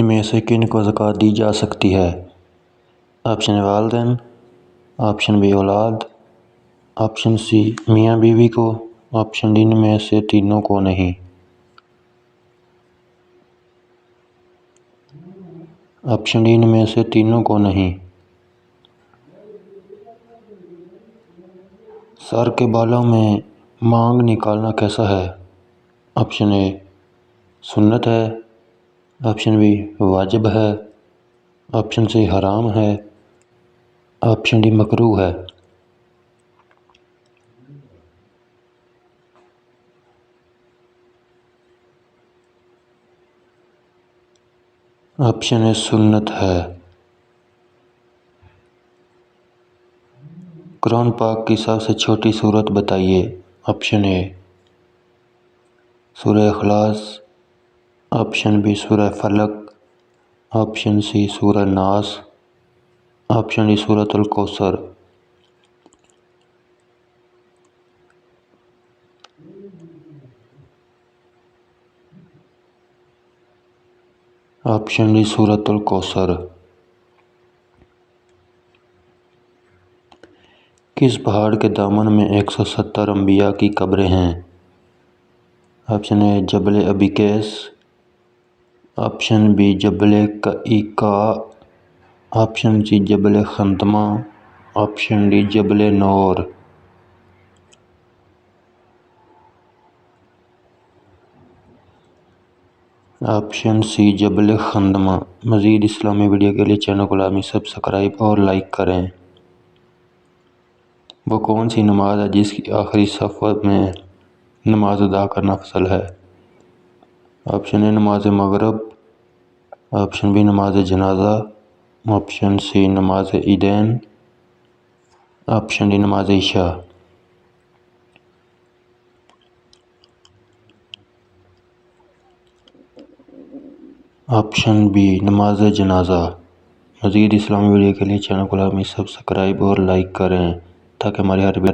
میں سے کن کو زکوٰۃ دی جا سکتی ہے؟ آپشن اے والدین، آپشن بی اولاد، آپشن سی میاں بیوی کو، آپشن ڈی ان میں سے تینوں کو نہیں۔ آپشن ڈی ان میں سے تینوں کو نہیں۔ سر کے بالوں میں مانگ نکالنا کیسا ہے؟ آپشن اے سنت ہے، آپشن بی واجب ہے، آپشن سی حرام ہے، آپشن ڈی مکروہ ہے۔ آپشن اے سنت ہے۔ قرآن پاک کی سب سے چھوٹی سورت بتائیے۔ آپشن اے سورہ اخلاص، آپشن بی سورہ فلق، آپشن سی سورہ ناس، آپشن ڈی سورۃ الکوثر۔ آپشن ڈی سورۃ الکوثر۔ کس پہاڑ کے دامن میں 170 انبیاء کی قبریں ہیں؟ آپشن اے جبل ابی قیس، آپشن بی جبل قعقاع، آپشن سی جبل خندمہ، آپشن ڈی جبل نور۔ آپشن سی جبل خندمہ۔ مزید اسلامی ویڈیو کے لیے چینل کو لازمی سبسکرائب اور لائک کریں۔ وہ کون سی نماز ہے جس کی آخری صف میں نماز ادا کرنا افضل ہے؟ آپشن اے نماز مغرب، آپشن بی نماز جنازہ، آپشن سی نماز عیدین، آپشن ڈی نماز عشاء۔ آپشن بی نماز جنازہ۔ مزید اسلامی ویڈیو کے لیے چینل کو لازمی سبسکرائب اور لائک کریں تاکہ ہماری ہر ویڈیو